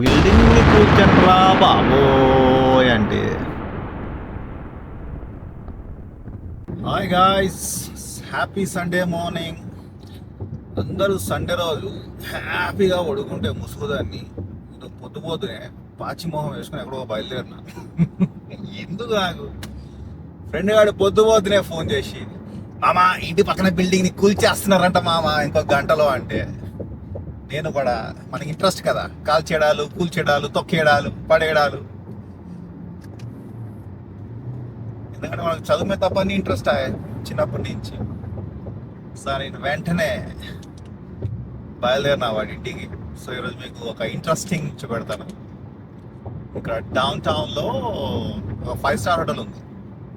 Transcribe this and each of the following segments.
బిల్డింగ్ని కూర్చండ్రా బాబోయ్ అంటే. Hi guys, happy Sunday morning. అందరూ సండే రోజు హ్యాపీగా పడుకుంటే ముసుగుదాన్ని పొద్దుపోతునే పాచిమోహం వేసుకుని ఎక్కడో బయలుదేరినా. ఎందుకు నాకు ఫ్రెండ్ గాడు పొద్దుపోతునే ఫోన్ చేసి, మామా ఇంటి పక్కన బిల్డింగ్ని కూల్చేస్తున్నారంట మామా ఇంకో గంటలో అంటే, నేను కూడా మనకి ఇంట్రెస్ట్ కదా, కాల్చేయడాలు, కూల్చేయడాలు, తొక్కేయడాలు, పడేయడాలు. ఎందుకంటే మనకు చదువు మీద తప్ప అన్ని ఇంట్రెస్ట్ చిన్నప్పటి నుంచి. సార్ నేను వెంటనే బయలుదేరిన వాడి ఇంటికి. సో ఈరోజు మీకు ఒక ఇంట్రెస్టింగ్ చూపెడతాను. ఇక్కడ డౌన్ టౌన్లో ఒక 5-స్టార్ హోటల్ ఉంది,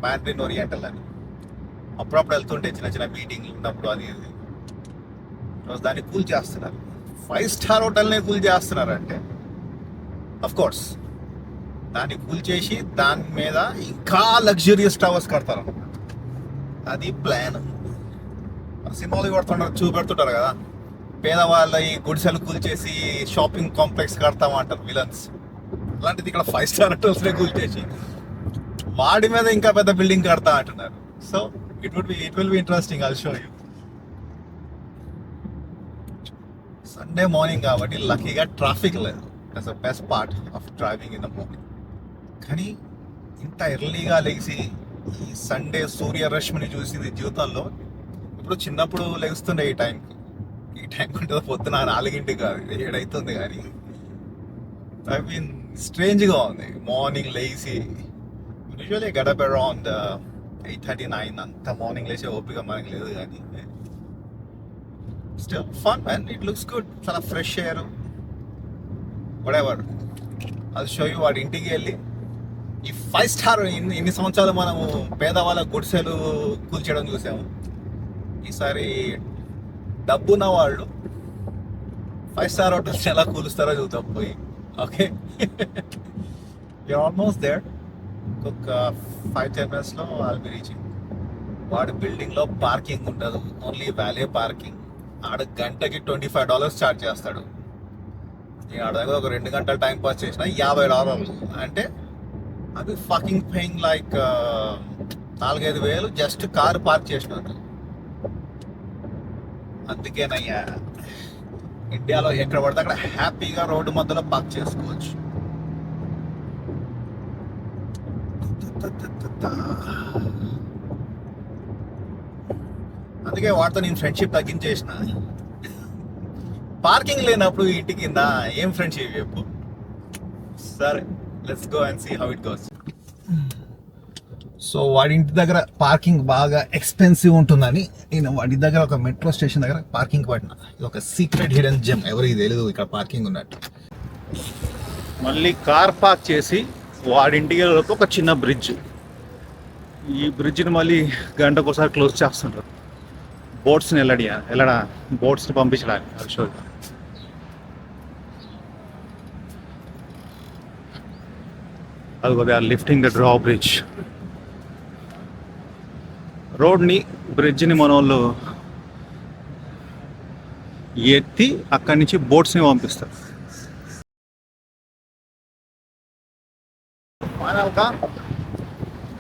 మ్యాండ్రిన్ ఓరియంటల్ అని. అప్పుడప్పుడు వెళ్తుంటే చిన్న చిన్న మీటింగ్లు ఉన్నప్పుడు అది ఇది. ఈరోజు దాన్ని కూల్ చేస్తున్నారు. 5-స్టార్ హోటల్నే కూల్ చేస్తున్నారంటే అఫ్ కోర్స్ దాన్ని కూల్ చేసి దాని మీద ఇంకా లగ్జరియస్ టవర్స్ కడతారు. అది ప్లాన్. సినిమాలు కొడుతుంటారు, చూపెడుతుంటారు కదా, పేదవాళ్ళ ఈ గుడిసెలు కూల్ చేసి షాపింగ్ కాంప్లెక్స్ కడతామంటారు విలన్స్. అలాంటిది ఇక్కడ 5-స్టార్ హోటల్స్నే కూల్ చేసి వాడి మీద ఇంకా పెద్ద బిల్డింగ్ కడతా అంటున్నారు. So it will be interesting. I'll show you. Sunday morning కాబట్టి లక్కీగా ట్రాఫిక్ లేదు. That's the best part of driving in the morning. కానీ ఇంత ఎర్లీగా లేచి ఈ సండే సూర్యరశ్మిని చూసింది జీవితంలో ఇప్పుడు చిన్నప్పుడు లెగుస్తుండే ఈ టైంకి ఉంటుంది. పొద్దున 4 కాదు, 7 అవుతుంది. కానీ ఐ మీన్ స్ట్రేంజ్గా ఉంది మార్నింగ్ లేచి. యూజువల్లీ గడప అరౌండ్ 8:39. అంత మార్నింగ్ లేచే ఓపిక మనకి లేదు, కానీ still fun and it looks good. చాలా ఫ్రెష్ ఎయిర్, వాటెవర్. అది షో యూ. వాడి ఇంటికి వెళ్ళి ఈ 5-స్టార్ ఇన్ని సంవత్సరాలు మనము పేదవాళ్ళ గుడిసెలు కూల్చేయడం చూసాము. ఈసారి డబ్బున్న వాళ్ళు 5-స్టార్ హోటల్స్ ఎలా కూలుస్తారో చూద్దాం పోయి. Okay, you're almost there. ఇంకొక 5-10 minutesలో ఐల్ బి రీచింగ్. వాడి బిల్డింగ్లో పార్కింగ్ ఉండదు, ఓన్లీ వ్యాలే పార్కింగ్. ఆడ గంటకి $25 ఛార్జ్ చేస్తాడు. నేను ఆడ దగ్గర ఒక 2 గంటలు టైం పాస్ చేసిన $50. అంటే అది ఫకింగ్ పేయింగ్ లైక్ 4-5 వేలు జస్ట్ కారు పార్క్ చేసినట్టు. అందుకేనయ్యా ఇండియాలో ఎక్కడ పడితే అక్కడ హ్యాపీగా రోడ్డు మధ్యలో పార్క్ చేసుకోవచ్చు. అందుకే వాటితో నేను ఫ్రెండ్షిప్ తగ్గించేసిన. పార్కింగ్ లేనప్పుడు ఇంటి కింద ఏం ఫ్రెండ్షిప్ చెప్పు. సరే, let's go and see how it goes. So వాడి ఇంటి దగ్గర పార్కింగ్ బాగా ఎక్స్పెన్సివ్ ఉంటుందని నేను వాడి దగ్గర ఒక మెట్రో స్టేషన్ దగ్గర పార్కింగ్ పడిన. ఇది ఒక సీక్రెట్ హిడెన్ జెమ్, ఎవరికి తెలియదు ఇక్కడ పార్కింగ్ ఉన్నట్టు. మళ్ళీ కార్ పార్క్ చేసి వాడింటికి ఒక చిన్న బ్రిడ్జ్. ఈ బ్రిడ్జ్ని మళ్ళీ గంటకోసారి క్లోజ్ చేస్తుంటారు బోట్స్ని బోట్స్ని పంపించడానికి. అది షో. అది they are lifting the draw bridge. రోడ్ని, బ్రిడ్జ్ని మన వాళ్ళు ఎత్తి అక్కడి నుంచి బోట్స్ని పంపిస్తారు.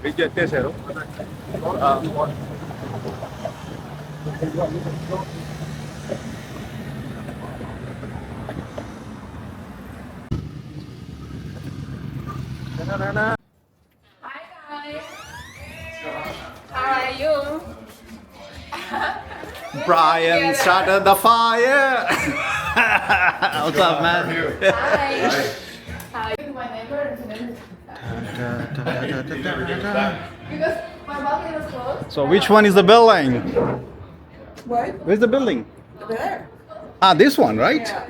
బ్రిడ్జ్ ఎత్తేసారు. Brian started the fire. What's up, man? Hi. Hi. My neighbor. Because my balcony was closed. So which one is the building? What? Where's the building? There. This one, right? Yeah.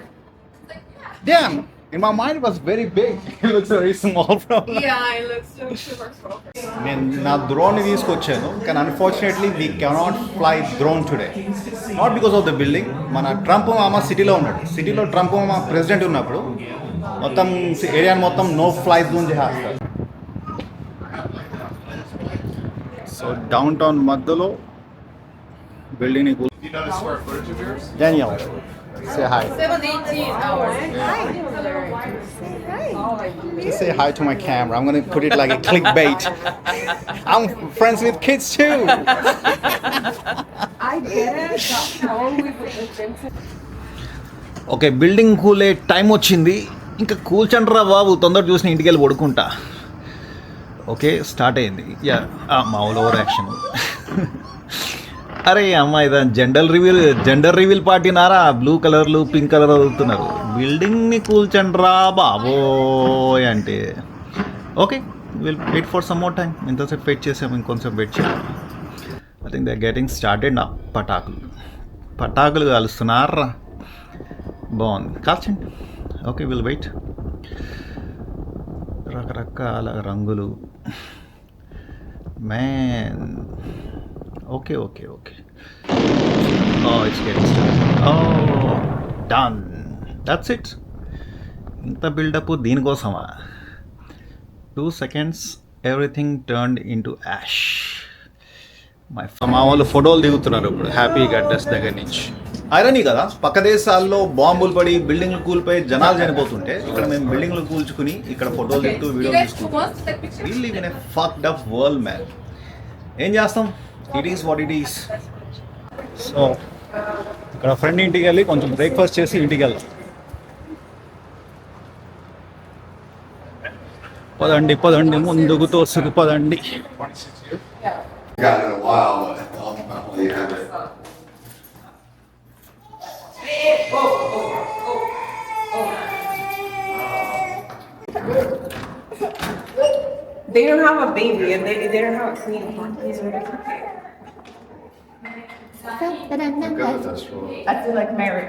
Damn. In my mind it was very big. It looks very small from. Yeah, it looks super small. నేను నా డ్రోన్ని తీసుకొచ్చాను, కానీ unfortunately we cannot fly drone today. Not because of the building. మన Trump మామ సిటీలో ఉన్నాడు. సిటీలో Trump మామ ప్రెసిడెంట్ ఉన్నప్పుడు మొత్తం ఏరియాని మొత్తం నో ఫ్లై జోన్ చేస్తారు. సో డౌన్ టౌన్ మధ్యలో బిల్డింగ్ ని Daniel, say hi. 718 hours. Just say hi to my camera. I'm gonna put it like a clickbait. I'm friends with kids too. I get it. Only with the Vincent. Okay building కూలే time వచ్చింది. ఇంకా కూల్చండ్రా బాబు, తొందర చూసిన ఇంటికి వెళ్ళి పడుకుంటా. Okay start అయింది. Yeah మా ఊళ్ళో ఓవర్ యాక్షన్. అరే అమ్మ ఇదా జెండర్ రివీల్ పార్టీనారా, బ్లూ కలర్లు పింక్ కలర్ వదులుతున్నారు. బిల్డింగ్ని కూల్చండ్రా బాబోయ్ అంటే okay will wait for some more time. ఇంతసేపు వెయిట్ చేసాము, ఇంకొంచెం వెయిట్ చేయాలి. I think they getting started నా. పటాకులు కాలుస్తున్నారా, బాగుంది కాల్చండి. Okay will wait. రకరకాల రంగులు man. Okay it's getting started. Done, that's it. ఇంత బిల్డప్ దీనికోసమా? 2 seconds everything turned into ash. మా వాళ్ళు ఫోటోలు దిగుతున్నారు ఇప్పుడు హ్యాపీగా డ్రెస్ దగ్గర నుంచి. ఐరనీ కదా, పక్క దేశాల్లో బాంబులు పడి బిల్డింగ్లు కూలిపోయి జనాలు చనిపోతుంటే ఇక్కడ మేము బిల్డింగ్లు కూల్చుకుని ఇక్కడ ఫోటోలు దిగుతూ వీడియో తీసుకుంటాం. We live in a fucked up world, man. ఏం చేస్తాం, it is what it is. So ఇక్కడ ఫ్రెండ్ ఇంటికి వెళ్ళి కొంచెం బ్రేక్ఫాస్ట్ చేసి ఇంటికి వెళ్దాం. పదండి ముందుకు తోసుకు పదండి. Got it in a while, but I'll leave it. They don't have a baby and they don't have a queen. I'm good with this rule. I feel like Mary.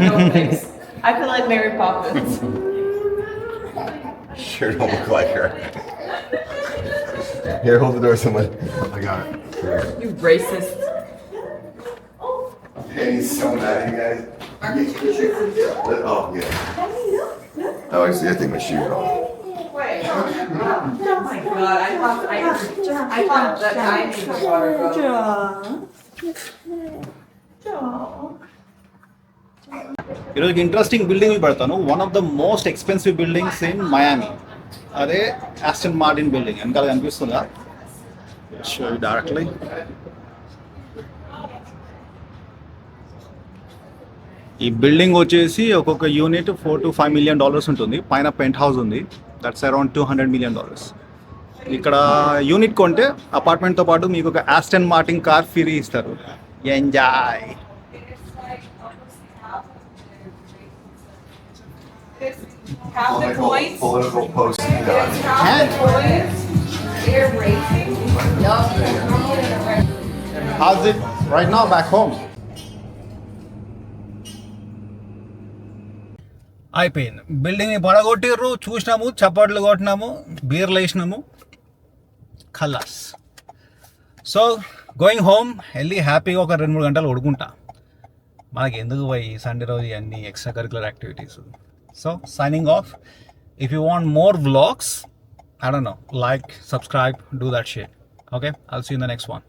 No thanks. I feel like Mary Poppins. Sure don't look like her. Here, hold the door, someone. I got it. Here. You racist. Hey, he's so mad at you guys. Oh, yeah. Oh, actually, I take my shoes off. Wait. Oh my god, I thought that I need the water go. ఈరోజు interesting building పెడతాను. One of the most expensive buildings in Miami, అదే Aston Martin building. వెనకాల కనిపిస్తుందా? Show directly. ఈ building వచ్చేసి ఒక్కొక్క unit $4 to $5 million ఉంటుంది. పైన పెంట్ హౌస్ ఉంది, దట్స్ అరౌండ్ $200 million. ఇక్కడ యూనిట్ కొంటే అపార్ట్మెంట్తో పాటు మీకు ఒక ఆస్టన్ మార్టిన్ కార్ ఫ్రీ ఇస్తారు. Enjoy. Have the points. Political post. Done. Have the points. They're racing. How's it right now back home? అయిపోయింది. బిల్డింగ్ని పడగొట్టిర్రు, చూసినాము, చప్పట్లు కొట్టినాము, బీర్లు వేసినాము, ఖల్లాస్. So going home. వెళ్ళి హ్యాపీగా ఒక 2-3 గంటలు పడుకుంటా. మనకి ఎందుకు పోయి సండే రోజు అన్ని extra curricular activities. So signing off. If you want more vlogs, I don't know, like, subscribe, do that shit. Okay, I'll see you in the next one.